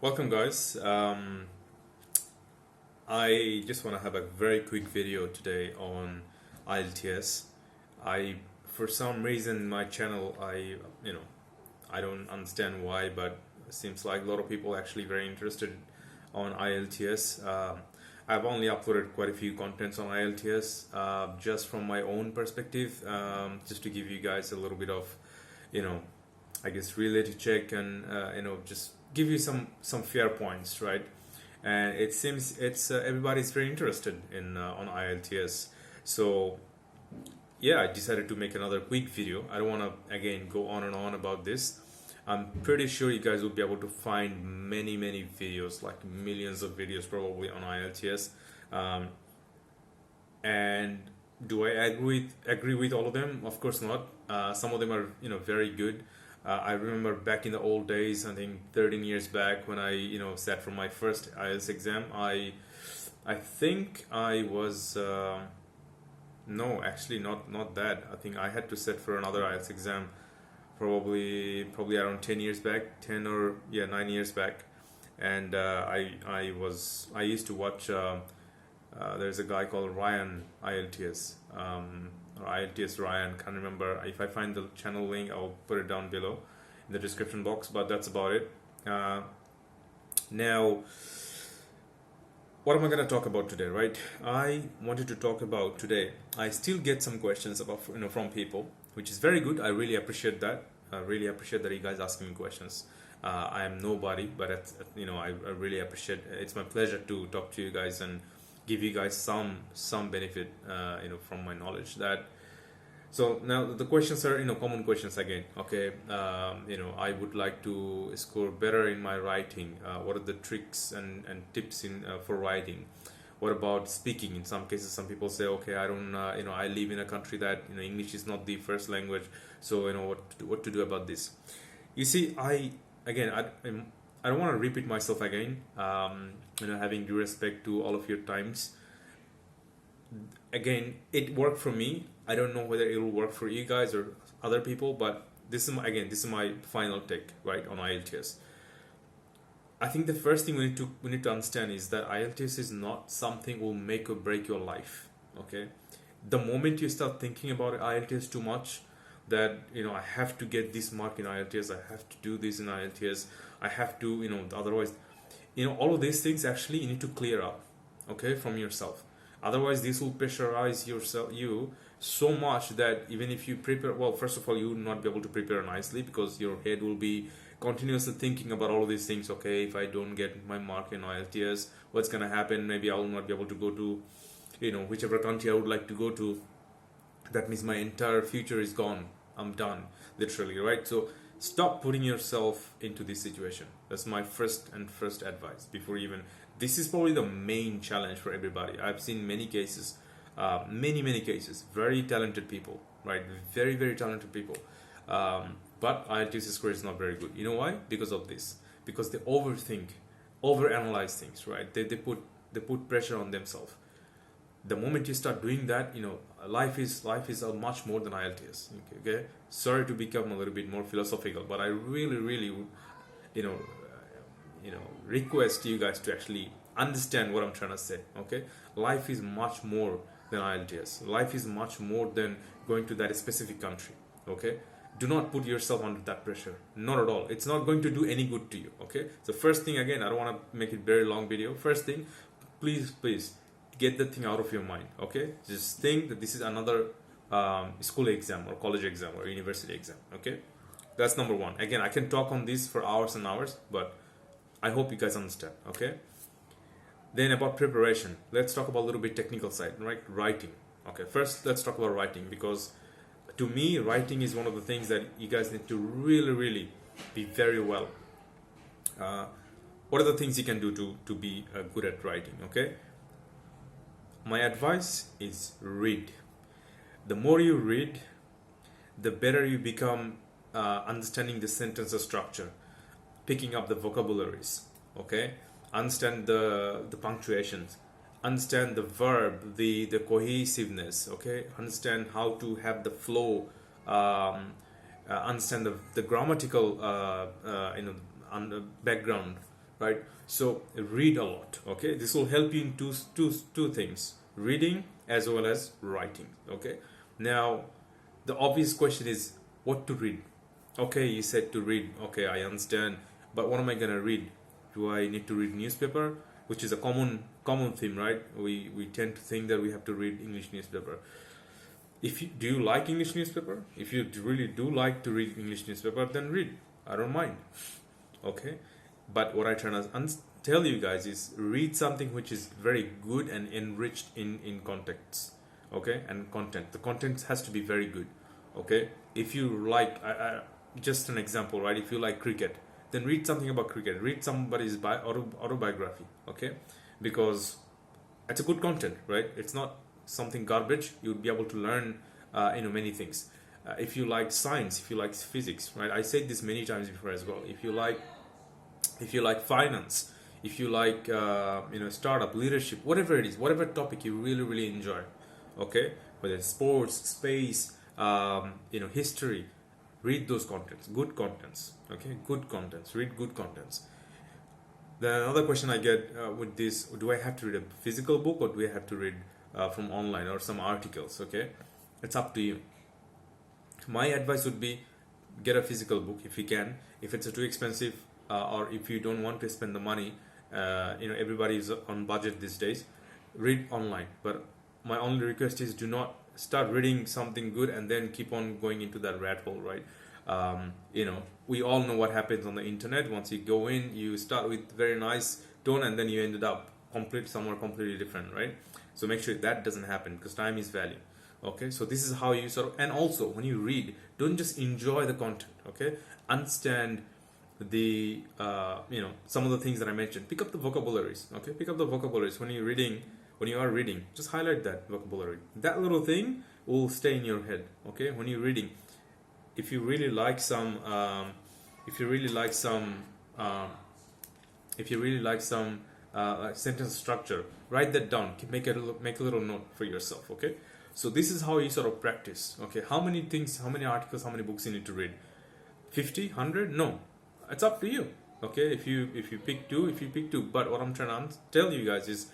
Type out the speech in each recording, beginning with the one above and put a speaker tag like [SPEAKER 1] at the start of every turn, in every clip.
[SPEAKER 1] Welcome, guys. I just want to have a very quick video today on IELTS. For some reason, my channel, I don't understand why, but it seems like a lot of people actually very interested on IELTS. I've only uploaded quite a few contents on IELTS, just from my own perspective, just to give you guys a little bit of, you know, I guess reality check and just give you some fair points, right? And it seems it's everybody's very interested in on IELTS. So yeah, I decided to make another quick video. I don't want to again go on and on about this. I'm pretty sure you guys will be able to find many videos, like millions of videos probably on IELTS. And do I agree with all of them? Of course not. Some of them are very good. I remember back in the old days, I think 13 years back, when I sat for my first IELTS exam. I think I was no, actually not that. I think I had to sit for another IELTS exam probably around 10 years back, 10 or 9 years back. And I used to watch. There's a guy called Ryan IELTS. Or IELTS Ryan, can't remember. If I find the channel link, I'll put it down below in the description box, but that's about it. Now, what am I going to talk about today, right? I wanted to talk about today, I still get some questions about from people, which is very good. I really appreciate that. I really appreciate that you guys asking me questions. I am nobody, but I really appreciate. It's my pleasure to talk to you guys and give you guys some benefit from my knowledge. That so now the questions are common questions again. Okay, I would like to score better in my writing. What are the tricks and tips in for writing? What about speaking? In some cases, some people say, okay, I don't I live in a country that English is not the first language, so what to do about this. You see, I don't want to repeat myself again. Having due respect to all of your times. Again, it worked for me. I don't know whether it will work for you guys or other people, but this is my final take, right, on IELTS. I think the first thing we need to understand is that IELTS is not something will make or break your life. Okay, the moment you start thinking about IELTS too much, that I have to get this mark in IELTS, I have to do this in IELTS, I have to otherwise, all of these things actually you need to clear up, okay, from yourself. Otherwise, this will pressurize you so much that even if you prepare well, first of all, you will not be able to prepare nicely, because your head will be continuously thinking about all of these things. Okay, if I don't get my mark in IELTS, what's gonna happen? Maybe I will not be able to go to whichever country I would like to go to. That means my entire future is gone. I'm done, literally, right? So stop putting yourself into this situation. That's my first advice. Before even, this is probably the main challenge for everybody. I've seen many cases, many cases, very talented people, right? Very talented people, but IELTS score is not very good. You know why? Because of this. Because they overthink, overanalyze things, right? They put pressure on themselves. The moment you start doing that, life is much more than IELTS. Okay. Sorry to become a little bit more philosophical, but I really request you guys to actually understand what I'm trying to say. Okay, life is much more than IELTS. Life is much more than going to that specific country. Okay, do not put yourself under that pressure. Not at all. It's not going to do any good to you. Okay, so first thing, again, I don't want to make it very long video. First thing, please get the thing out of your mind. Okay, just think that this is another school exam or college exam or university exam. Okay, that's number one. Again, I can talk on this for hours and hours, but I hope you guys understand. Okay, then about preparation, let's talk about a little bit technical side, right? Writing. Okay, first let's talk about writing, because to me writing is one of the things that you guys need to really be very well. What are the things you can do to be good at writing? Okay, my advice is read. The more you read, the better you become understanding the sentence structure, picking up the vocabularies. Okay, understand the punctuations, understand the verb, the cohesiveness. Okay, understand how to have the flow, understand the grammatical background right? So read a lot. Okay, this will help you in two things: reading as well as writing. Okay, now the obvious question is what to read. Okay, you said to read. Okay, I understand, but what am I gonna read? Do I need to read newspaper, which is a common theme, right? We tend to think that we have to read English newspaper. If you do you like English newspaper, if you really do like to read English newspaper, then read. I don't mind. Okay, but what I try to tell you guys is read something which is very good and enriched in context. Okay, and content. The content has to be very good. Okay, if you like, just an example, right? If you like cricket, then read something about cricket. Read somebody's autobiography. Okay, because it's a good content, right? It's not something garbage. You'll be able to learn, many things. If you like science, if you like physics, right? I said this many times before as well. If you like finance, if you like startup leadership, whatever it is, whatever topic you really enjoy, okay, whether it's sports, space, history, read those contents, good contents. Okay, good contents, read good contents. Then another question I get with this: do I have to read a physical book or do I have to read from online or some articles? Okay, it's up to you. My advice would be get a physical book if you can. If it's too expensive, or if you don't want to spend the money, everybody is on budget these days. Read online, but my only request is do not start reading something good and then keep on going into that rat hole, right? We all know what happens on the internet. Once you go in, you start with very nice tone and then you ended up somewhere completely different, right? So make sure that doesn't happen because time is value. Okay, so this is how you and also when you read, don't just enjoy the content. Okay, understand the some of the things that I mentioned. Pick up the vocabularies. Okay, pick up the vocabularies when you're reading. When you are reading, just highlight that vocabulary. That little thing will stay in your head. Okay, when you're reading, if you really like some, sentence structure, write that down. Make a little note for yourself. Okay, so this is how you sort of practice. Okay, how many articles, how many books you need to read? 50, 100? No, it's up to you. Okay, if you pick two. But what I'm trying to tell you guys is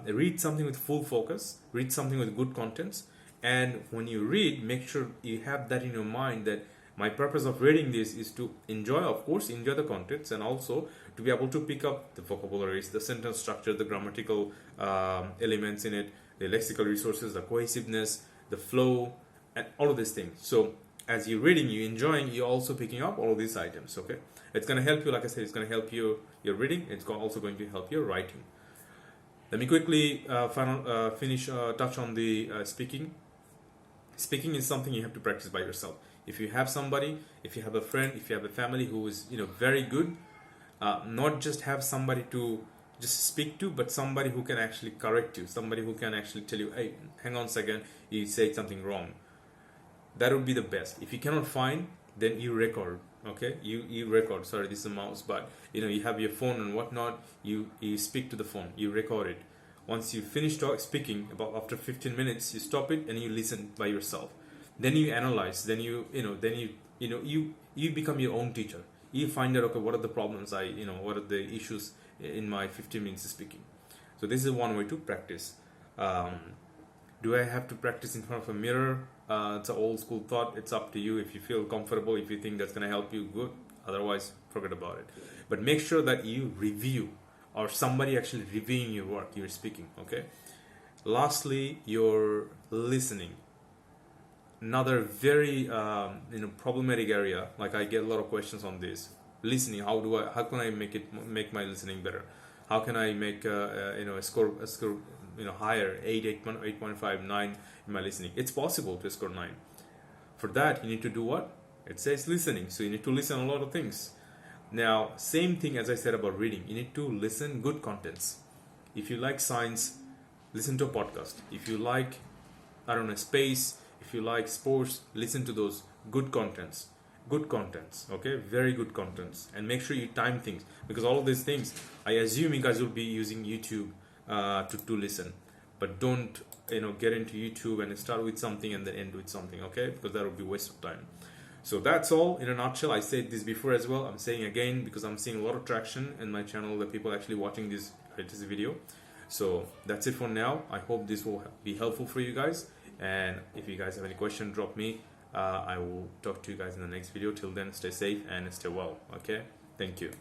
[SPEAKER 1] read something with full focus, read something with good contents, and when you read, make sure you have that in your mind that my purpose of reading this is to enjoy the contents, and also to be able to pick up the vocabularies, the sentence structure, the grammatical elements in it, the lexical resources, the cohesiveness, the flow, and all of these things. So as you're reading, you're enjoying, you're also picking up all of these items. Okay, it's going to help you. Like I said, it's going to help you your reading. It's also going to help your writing. Let me quickly touch on the speaking. Speaking is something you have to practice by yourself. If you have somebody, if you have a friend, if you have a family who is very good, not just have somebody to just speak to, but somebody who can actually correct you, somebody who can actually tell you, hey, hang on a second, you said something wrong. That would be the best. If you cannot find, then you record. Okay, you record. Sorry, this is a mouse, but you have your phone and whatnot. You speak to the phone. You record it. Once you finish speaking, about after 15 minutes, you stop it and you listen by yourself. Then you analyze. Then you become your own teacher. You find out, okay, what are the problems? What are the issues in my 15 minutes of speaking? So this is one way to practice. Do I have to practice in front of a mirror? It's an old school thought. It's up to you. If you feel comfortable, if you think that's going to help you, good. Otherwise, forget about it. But make sure that you review, or somebody actually reviewing your work, you're speaking. Okay. Lastly, your listening. Another very problematic area. Like I get a lot of questions on this. Listening. How can I make my listening better? How can I make a score higher, 8.5, 9 in my listening? It's possible to score 9. For that, you need to do what? It says listening. So you need to listen a lot of things. Now, same thing as I said about reading. You need to listen good contents. If you like science, listen to a podcast. If you like, space, if you like sports, listen to those good contents. Good contents, okay? Very good contents. And make sure you time things. Because all of these things, I assume you guys will be using YouTube to listen. But don't get into YouTube and start with something and then end with something, okay? Because that would be a waste of time. So that's all in a nutshell. I said this before as well. I'm saying again because I'm seeing a lot of traction in my channel, the people actually watching this video. So that's it for now. I hope this will be helpful for you guys. And if you guys have any question, drop me. I will talk to you guys in the next video. Till then, stay safe and stay well. Okay? Thank you.